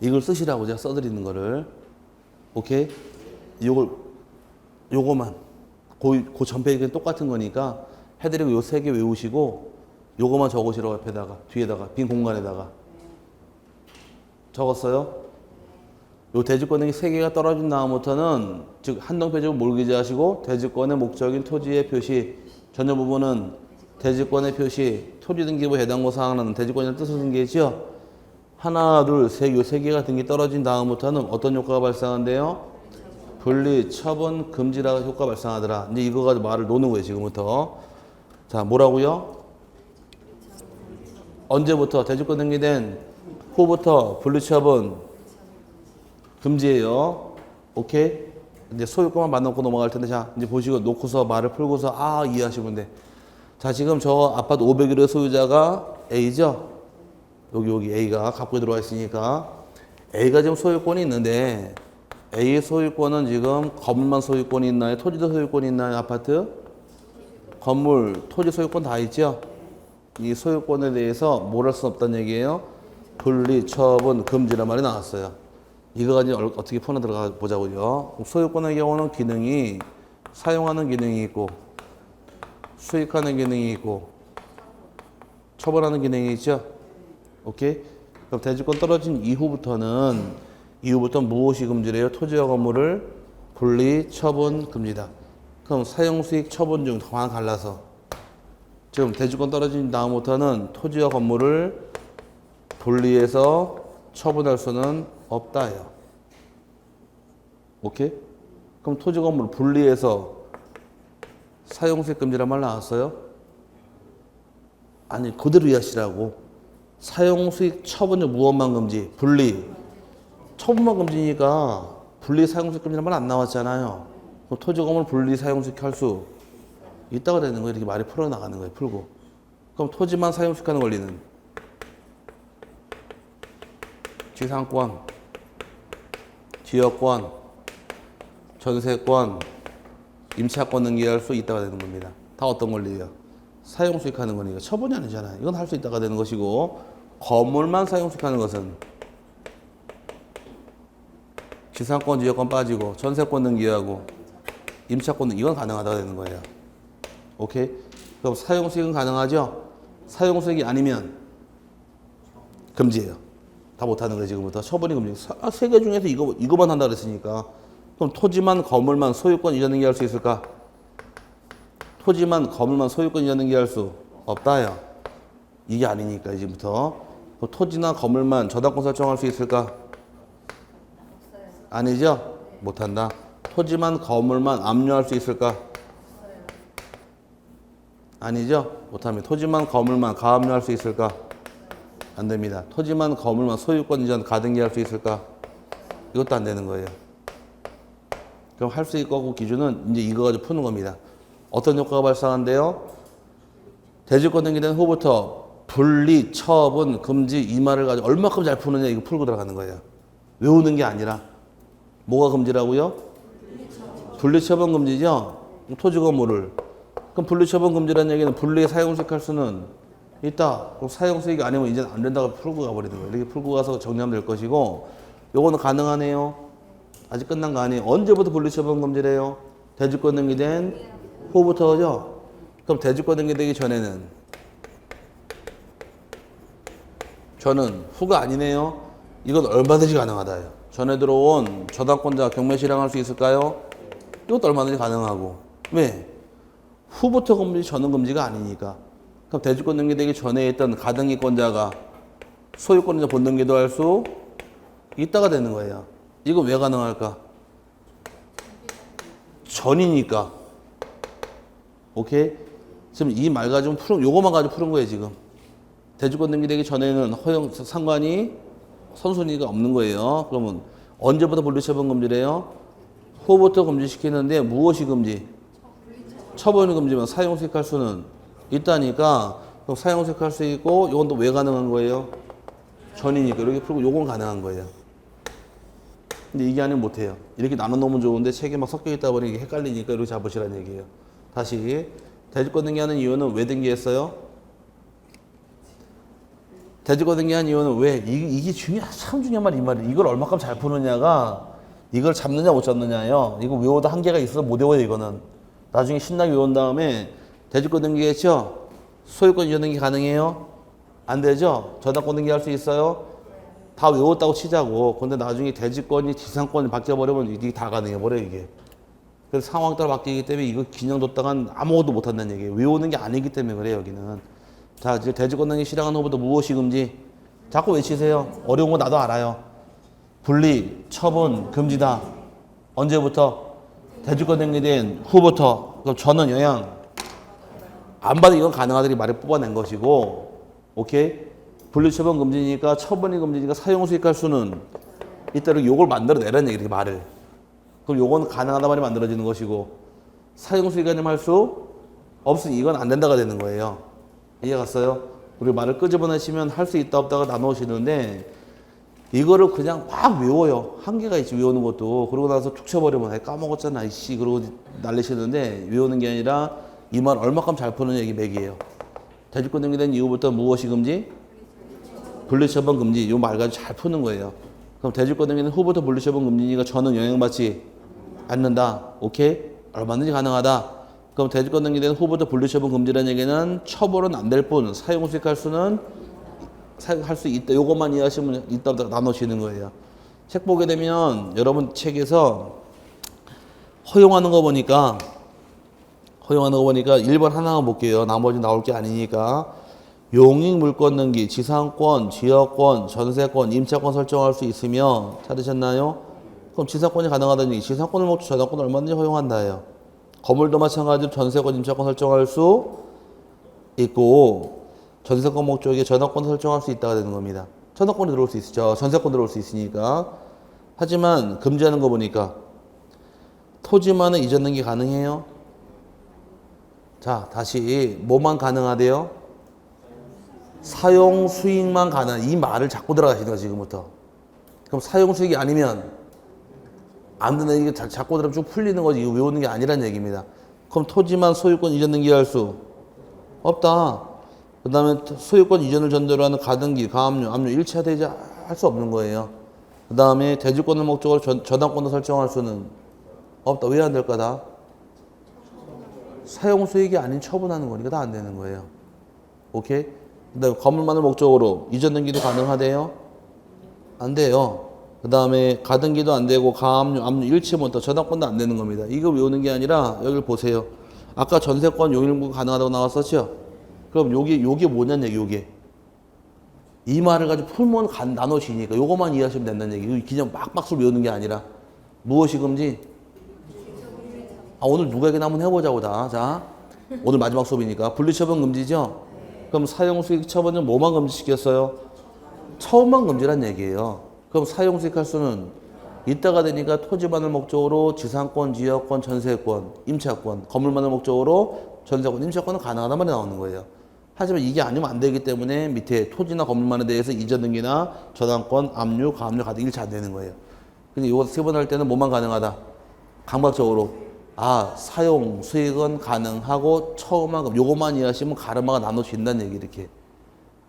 이걸 쓰시라고 제가 써드리는 거를. 오케이? 요거만. 그 전페이지는 똑같은 거니까 해드리고 요 3개 외우시고 요거만 적으시라고 옆에다가, 뒤에다가, 빈 공간에다가. 적었어요? 요 대지권 등기 3개가 떨어진 다음부터는 즉 한동표지부 뭘 기재하시고 대지권의 목적인 토지의 표시 전혀 부분은 대지권의 표시 토지등기부 해당고 사항은 대지권이라는 뜻을 등기했죠? 하나, 둘, 셋, 요 3개가 등기 떨어진 다음부터는 어떤 효과가 발생한대요? 분리, 처분, 금지라 효과 발생하더라. 이제 이거 가지고 말을 노는 거예요, 지금부터. 자, 뭐라고요? 언제부터? 대지권 등기된 후부터 분리, 처분, 금지예요. 오케이? 이제 소유권만 만나고 넘어갈 텐데, 자, 이제 보시고 놓고서 말을 풀고서 이해하시면 돼. 자, 지금 저 아파트 501호 소유자가 A죠? 여기 A가 갖고 들어와 있으니까 A가 지금 소유권이 있는데 A의 소유권은 지금 건물만 소유권이 있나요? 토지도 소유권이 있나요? 아파트? 건물, 토지 소유권 다 있죠? 이 소유권에 대해서 뭘 할 수 없다는 얘기예요? 분리, 처분, 금지란 말이 나왔어요. 이거 가지고 어떻게 풀어 들어가 보자고요. 소유권의 경우는 기능이 사용하는 기능이 있고 수익하는 기능이 있고 처벌하는 기능이 있죠. 오케이? 그럼 대지권 떨어진 이후부터는 무엇이 금지래요? 토지와 건물을 분리, 처분, 금지다. 그럼 사용, 수익, 처분 중 하나 갈라서 지금 대지권 떨어진 다음부터는 토지와 건물을 분리해서 처분할 수는 없다요. 오케이? 그럼 토지 건물 분리해서 사용, 수익 금지란 말 나왔어요? 아니, 그대로 이해하시라고. 사용, 수익, 처분 중 무엇만 금지? 분리. 처분만 금지니까 분리, 사용, 수익 금지란 말 안 나왔잖아요. 그럼 토지 건물 분리, 사용, 수익 할 수 있다고 되는 거예요. 이렇게 말이 풀어나가는 거예요. 풀고. 그럼 토지만 사용, 수익하는 권리는 지상권, 지역권, 전세권, 임차권 등기할 수 있다가 되는 겁니다. 다 어떤 권리예요? 사용 수익하는 거니까 처분이 아니잖아요. 이건 할 수 있다가 되는 것이고 건물만 사용 수익하는 것은 지상권, 지역권 빠지고 전세권 등기하고 임차권 등기 이건 가능하다가 되는 거예요. 오케이? 그럼 사용 수익은 가능하죠? 사용 수익이 아니면 금지예요. 다 못하는 거예요. 지금부터 처분이 금지. 세 개 중에서 이거만 한다 그랬으니까 그럼 토지만 건물만 소유권 이전 등기할 수 있을까? 토지만 건물만 소유권 이전 등기할 수 없다요. 이게 아니니까 이제부터 토지나 건물만 저당권 설정할 수 있을까? 아니죠? 못한다. 토지만 건물만 압류할 수 있을까? 아니죠? 못합니다. 토지만 건물만 가압류할 수 있을까? 안 됩니다. 토지만 건물만 소유권 이전 가등기할 수 있을까? 이것도 안 되는 거예요. 그럼 할 수 있고 기준은 이제 이거 가지고 푸는 겁니다. 어떤 효과가 발생한대요? 대지권 등기된 후부터 분리, 처분, 금지 이 말을 가지고 얼마큼 잘 푸느냐 이거 풀고 들어가는 거예요. 외우는 게 아니라 뭐가 금지라고요? 분리, 처분 금지죠? 토지 건물을. 그럼 분리, 처분 금지라는 얘기는 분리, 사용 수익할 수는 있다. 그럼 사용 수익이 아니면 이제 안 된다고 풀고 가버리는 거예요. 이렇게 풀고 가서 정리하면 될 것이고 요거는 가능하네요. 아직 끝난 거 아니에요. 언제부터 분리, 처분 금지래요? 대지권 등기된 후부터죠? 그럼 대지권 등기되기 전에는 저는 후가 아니네요. 이건 얼마든지 가능하다요. 전에 들어온 저당권자 경매 실행할 수 있을까요? 이것도 얼마든지 가능하고. 왜? 후부터 금지, 전은 금지가 아니니까. 그럼 대지권 등기되기 전에 있던 가등기권자가 소유권자 본등기도 할 수 있다가 되는 거예요. 이건 왜 가능할까? 전이니까. 오케이? 지금 이 말 가지고 요거만 가지고 푸는 거예요, 지금. 대지권 등기되기 전에는 허용, 상관이 선순위가 없는 거예요. 그러면 언제부터 분리처분 금지래요? 후부터 금지시키는데 무엇이 금지? 처분이 금지면 사용 수익할 수는 있다니까 그럼 사용 수익할 수 있고 이건 또 왜 가능한 거예요? 전이니까 이렇게 풀고 요건 가능한 거예요. 근데 이게 아니면 못해요. 이렇게 나눠 놓으면 좋은데 책에 막 섞여 있다 보니 헷갈리니까 이렇게 잡으시라는 얘기예요. 다시 대지권 등기하는 이유는 왜 등기했어요? 대지권 등기한 이유는 왜? 이게 참 중요한 말이 이 말이에요. 이걸 얼마큼 잘 푸느냐가 이걸 잡느냐 못 잡느냐예요. 이거 외워도 한계가 있어서 못 외워요. 이거는 나중에 신나게 외운 다음에 대지권 등기했죠? 소유권 이전 등기 가능해요? 안 되죠? 저당권 등기할 수 있어요? 다 외웠다고 치자고. 근데 나중에 대지권이 지상권이 바뀌어버리면 이게 다 가능해버려 이게. 그래서 상황 따라 바뀌기 때문에 이거 그냥 뒀다간 아무것도 못한다는 얘기예요. 외우는 게 아니기 때문에 그래요 여기는. 자 이제 대지권 등기 실행한 후부터 무엇이 금지? 자꾸 외치세요. 어려운 거 나도 알아요. 분리, 처분, 금지다. 언제부터? 대지권 등기된 후부터. 그럼 저는 영향 안 받아. 이건 가능하다니 말을 뽑아낸 것이고, 오케이? 분리, 처분 금지니까 처분이 금지니까 사용 수익할 수는 이따로 요걸 만들어내라는 얘기, 말을. 그럼 요건 가능하다 말이 만들어지는 것이고, 사용 수익 아니면 할 수 없으니 이건 안 된다가 되는 거예요. 이해 갔어요? 우리 말을 끄집어내시면 할 수 있다 없다가 나누시는데 이거를 그냥 막 외워요. 한계가 있지 외우는 것도. 그러고 나서 툭 쳐버리면 아이 까먹었잖아 이씨 그러고 날리시는데 외우는 게 아니라 이 말 얼마큼 잘 푸는 얘기 맥이에요. 대주권 등기된 이후부터 무엇이 금지? 분리처분 금지. 이 말 가지고 잘 푸는 거예요. 그럼 대주권 등기는 후부터 분리처분 금지니까 저는 영향받지 않는다. 오케이? 얼마든지 가능하다. 그럼 대주권 등기된 후부터 분리처분 금지라는 얘기는 처벌은 안 될 뿐 사용 수익할 수는 할 수 있다. 요것만 이해하시면 이따 나누시는 거예요. 책 보게 되면 여러분 책에서 허용하는 거 보니까 1번 하나만 볼게요. 나머지 나올 게 아니니까. 용익 물권 등기, 지상권, 지역권, 전세권, 임차권 설정할 수 있으며 찾으셨나요? 그럼 지상권이 가능하다는 얘기. 지상권을 먹고 저당권 얼마든지 허용한다예요. 건물도 마찬가지로 전세권, 임차권 설정할 수 있고 전세권 목적에 저당권 설정할 수 있다가 되는 겁니다. 저당권이 들어올 수 있죠. 전세권 들어올 수 있으니까. 하지만 금지하는 거 보니까 토지만은 이전 등기 가능해요? 자, 다시 뭐만 가능하대요? 사용 수익만 가능. 이 말을 자꾸 들어가시는 거야 지금부터. 그럼 사용 수익이 아니면 안 되는 이게 자꾸 들으면 쭉 풀리는 거지. 이거 외우는 게 아니란 얘기입니다. 그럼 토지만 소유권 이전 등기할 수 없다. 그 다음에 소유권 이전을 전제로 하는 가등기, 가압류, 압류 일체화되지 할 수 없는 거예요. 그 다음에 대주권을 목적으로 저당권을 설정할 수는 없다. 왜 안 될 거다? 사용 수익이 아닌 처분하는 거니까 다 안 되는 거예요. 오케이? 그 다음에 건물만을 목적으로 이전 등기도 가능하대요? 안 돼요. 그 다음에 가등기도 안 되고 가압류, 압류 일체 못하 저당권도 안 되는 겁니다. 이거 외우는 게 아니라 여기를 보세요. 아까 전세권 용익물권 가능하다고 나왔었죠? 그럼 요게 뭐냐는 얘기, 요게. 이 말을 가지고 풀면 나눠지니까 요것만 이해하시면 된다는 얘기. 그냥 막박수 외우는 게 아니라 무엇이 금지? 오늘 누구에게나 한번 해보자고 다. 자, 오늘 마지막 수업이니까 분리처분 금지죠? 그럼 사용수익 처분은 뭐만 금지시켰어요? 처음만 금지란 얘기예요. 그럼 사용수익 할 수는 이따가 되니까 토지만을 목적으로 지상권, 지역권, 전세권, 임차권, 건물만을 목적으로 전세권, 임차권은 가능하단 말이 나오는 거예요. 하지만 이게 아니면 안 되기 때문에 밑에 토지나 건물만에 대해서 이전 등기나 저당권, 압류, 가압류, 가등 일치 안 되는 거예요. 근데 이거 세 번 할 때는 뭐만 가능하다? 강박적으로 사용 수익은 가능하고 처음만 요것만 이해하시면 가르마가 나눠진다는 얘기 이렇게.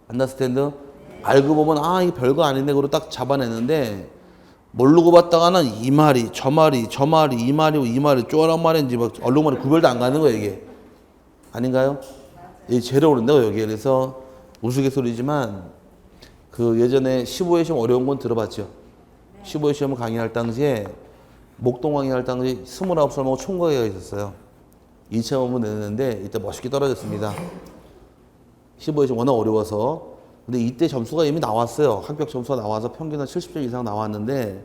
안다스탠드? 알고 보면 이게 별거 아닌데 그러고 딱 잡아내는데 모르고 봤다가는 이 말이 저 말이 저 말이 이 말이고 이 말이 쪼란 말인지 막 얼룩말이 구별도 안 가는 거예요 이게. 아닌가요? 이 제일 어려운데요 여기. 그래서 우스갯소리지만 그 예전에 15회 시험 어려운 건 들어봤죠. 15회 시험을 강의할 당시에 목동 강의할 당시 29살하고 총각이가 있었어요. 2차 원문 내는데 이때 멋있게 떨어졌습니다. 15회 시험 워낙 어려워서. 근데 이때 점수가 이미 나왔어요. 합격 점수가 나와서 평균 한 70점 이상 나왔는데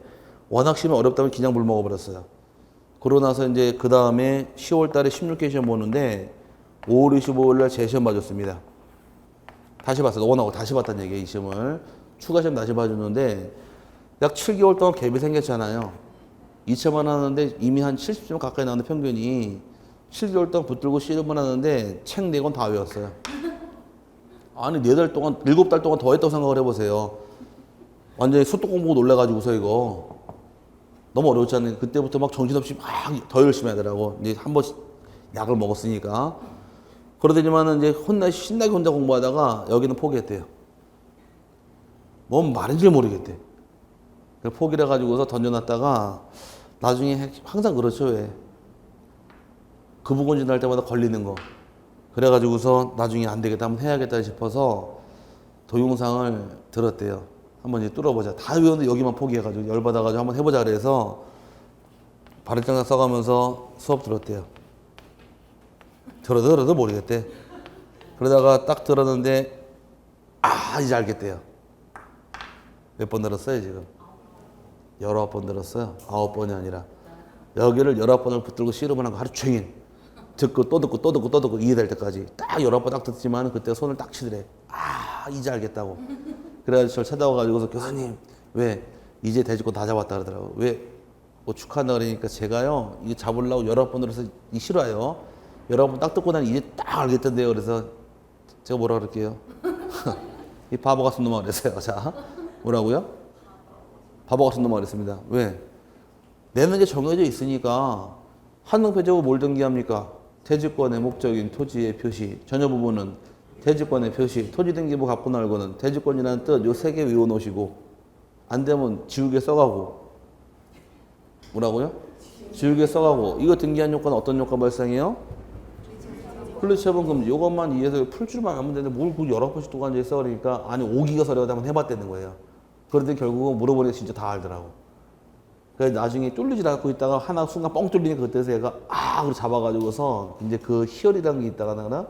워낙 시험이 어렵다면 그냥 물 먹어버렸어요. 그러고 나서 이제 그 다음에 10월 달에 16개 시험 보는데 5월 25일 날 재시험 봐줬습니다. 다시 봤어요. 원하고 다시 봤다는 얘기예요. 이 시험을. 추가 시험 다시 봐줬는데 약 7개월 동안 갭이 생겼잖아요. 2차만 하는데 이미 한 70점 가까이 나오는 평균이 7개월 동안 붙들고 시험을 하는데 책 4권 다 외웠어요. 아니 4달 동안 7달 동안 더 했다고 생각을 해보세요. 완전히 소떡 공부고 놀래가지고서 이거 너무 어려웠잖아요. 그때부터 막 정신없이 막 더 열심히 하더라고. 이제 한 번씩 약을 먹었으니까. 그러더니만은 이제 신나게 혼자 공부하다가 여기는 포기했대요. 뭔 말인지 모르겠대. 포기를 해가지고서 던져놨다가 나중에 항상 그렇죠. 왜? 급부곤진 할 때마다 걸리는 거. 그래가지고서 나중에 안 되겠다 한번 해야겠다 싶어서 동영상을 들었대요. 한번 이제 뚫어보자. 다 외웠는데 여기만 포기해가지고 열받아가지고 한번 해보자 그래서 발음장작 써가면서 수업 들었대요. 들어도 모르겠대. 그러다가 딱 들었는데 이제 알겠대요. 몇 번 들었어요 지금? 19번 들었어요. 9번이 아니라. 여기를 19번을 붙들고 씨름을 한 거 하루 종일. 듣고 또 듣고 또 듣고 또 듣고 이해될 때까지 딱 19번 딱 듣지만 그때 손을 딱 치더래. 이제 알겠다고. 그래가지고 저를 찾아와가지고서 교수님 왜 이제 대주권 다 잡았다 그러더라고. 왜? 뭐 축하한다 그러니까 제가요 이게 잡으려고 19번 들어서 싫어요. 19번 딱 듣고 난 이제 딱 알겠던데요. 그래서 제가 뭐라 그럴게요. 이 바보 같은 놈아 그랬어요. 자, 뭐라고요? 바보 같은 놈아 그랬습니다. 왜? 내는 게 정해져 있으니까 한등표제고 뭘 등기합니까? 대지권의 목적인 토지의 표시, 전혀 부분은 대지권의 표시, 토지 등기부 갖고 날고는 대지권이라는 뜻 요 세 개 외워놓으시고 안 되면 지우개 써가고 뭐라고요? 지우개 써가고 이거 등기한 요건은 어떤 요건 발생해요? 분리처분 금지. 요것만 이해해서 풀 줄만 알면 되는데 뭘 그 여러 번씩 또 앉아있어 그러니까 아니 오기가 서려고 한번 해봤다는 거예요. 그런데 결국은 물어보니까 진짜 다 알더라고. 그래서 나중에 쫄리지 않고 있다가 하나 순간 뻥 뚫리니까 그때서 얘가 그걸 잡아가지고서 이제 그 희열이라는 게 있다가 나나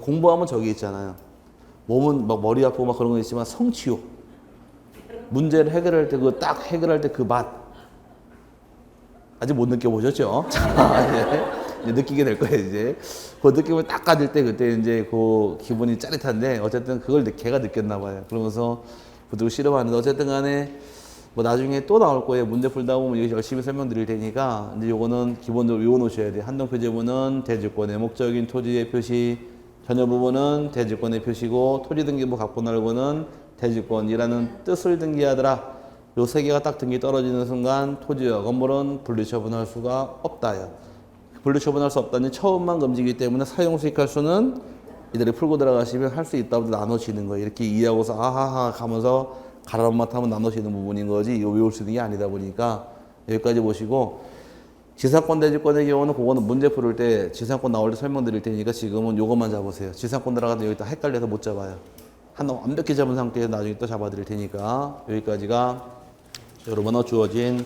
공부하면 저기 있잖아요. 몸은 막 머리 아프고 막 그런 거 있지만 성취욕. 문제를 해결할 때 그 딱 해결할 때 그 맛. 아직 못 느껴보셨죠? 자, 이제 느끼게 될 거예요, 이제. 그 느낌을 딱 가질 때 그때 이제 그 기분이 짜릿한데 어쨌든 그걸 걔가 느꼈나 봐요. 그러면서 부득 싫어하는데 어쨌든 간에 뭐 나중에 또 나올 거예요. 문제 풀다 보면 이거 열심히 설명드릴 테니까 이제 요거는 기본적으로 외워놓으셔야 돼요. 한등표제부는 대지권의 목적인 토지의 표시, 전혀 부분은 대지권의 표시고 토지 등기부 갖고 날고는 대지권이라는 뜻을 등기하더라. 요 세 개가 딱 등기 떨어지는 순간 토지와 건물은 분리처분할 수가 없다요. 분리처분할 수 없다니 처음만 금지이기 때문에 사용 수익할 수는 이들이 풀고 들어가시면 할 수 있다고 나눠지는 거예요. 이렇게 이해하고서 아하하 가면서 가라맛 하면 나눠지는 부분인 거지 이거 외울 수 있는 게 아니다 보니까 여기까지 보시고 지상권 대지권의 경우는 그거는 문제 풀을 때 지상권 나올 때 설명드릴 테니까 지금은 요것만 잡으세요. 지상권 들어가도 여기 다 헷갈려서 못 잡아요. 하나 완벽히 잡은 상태에서 나중에 또 잡아드릴 테니까 여기까지가 여러분은 주어진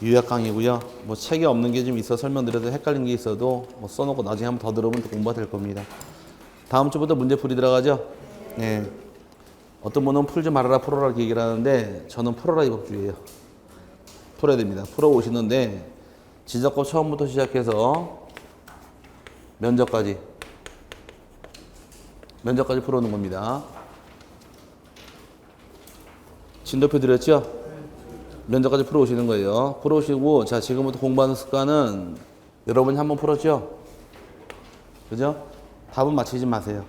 유약 강의고요. 뭐 책에 없는 게 좀 있어 설명드려도 헷갈린 게 있어도 뭐 써놓고 나중에 한번 더 들어보면 또 공부가 될 겁니다. 다음 주부터 문제풀이 들어가죠? 네. 어떤 분은 풀지 말아라 풀어라 이렇게 얘기를 하는데 저는 풀어라 이 법주의예요. 풀어야 됩니다. 풀어 오시는데 지적법 처음부터 시작해서 면접까지 풀어오는 겁니다. 진도표 드렸죠? 면접까지 풀어오시는 거예요. 풀어오시고 자 지금부터 공부하는 습관은 여러분이 한번 풀었죠? 그죠? 답은 맞히지 마세요.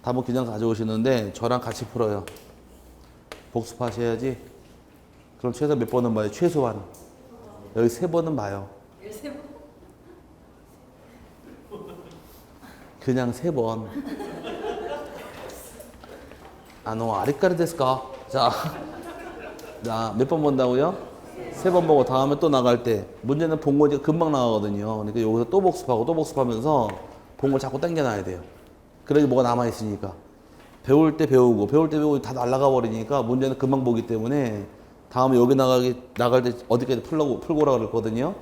답은 그냥 가져오시는데 저랑 같이 풀어요. 복습하셔야지. 그럼 최소 몇 번은 봐요? 최소한. 여기 3번은 봐요. 그냥 3번. 아리까리 데스까? 자, 몇 번 본다고요? 3번 보고 다음에 또 나갈 때 문제는 본 거지 금방 나가거든요. 그러니까 여기서 또 복습하고 또 복습하면서 본 걸 자꾸 당겨놔야 돼요. 그래야지 뭐가 남아있으니까. 배울 때 배우고 다 날아가 버리니까 문제는 금방 보기 때문에 다음에 여기 나갈 때 어디까지 풀고 오라 그랬거든요.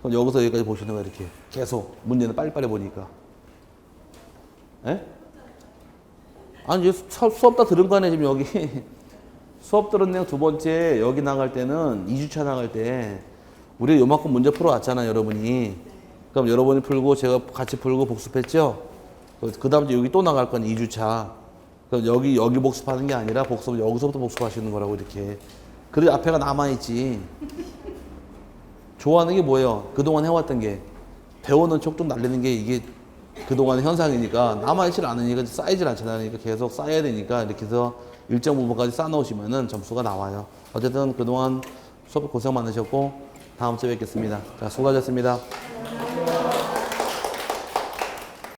그럼 여기서 여기까지 보시는 거예요, 이렇게. 계속. 문제는 빨리빨리 보니까. 예? 아니, 수업 다 들은 거 아니에요, 지금 여기. 수업 들은 내용 두 번째, 여기 나갈 때는 2주차 나갈 때, 우리 요만큼 문제 풀어왔잖아요, 여러분이. 그럼 여러분이 풀고, 제가 같이 풀고 복습했죠? 그 다음 주 여기 또 나갈 건 2주차. 그럼 여기 복습하는 게 아니라 여기서부터 복습하시는 거라고, 이렇게. 그래도 앞에가 남아있지. 좋아하는 게 뭐예요? 그동안 해왔던 게. 배우는 촉좀 날리는 게 이게 그동안의 현상이니까 남아있질 않으니까 쌓이질 않잖아요. 그러니까 계속 쌓여야 되니까 이렇게 해서 일정 부분까지 쌓아놓으시면은 점수가 나와요. 어쨌든 그동안 수업 고생 많으셨고 다음 주에 뵙겠습니다. 자, 수고하셨습니다.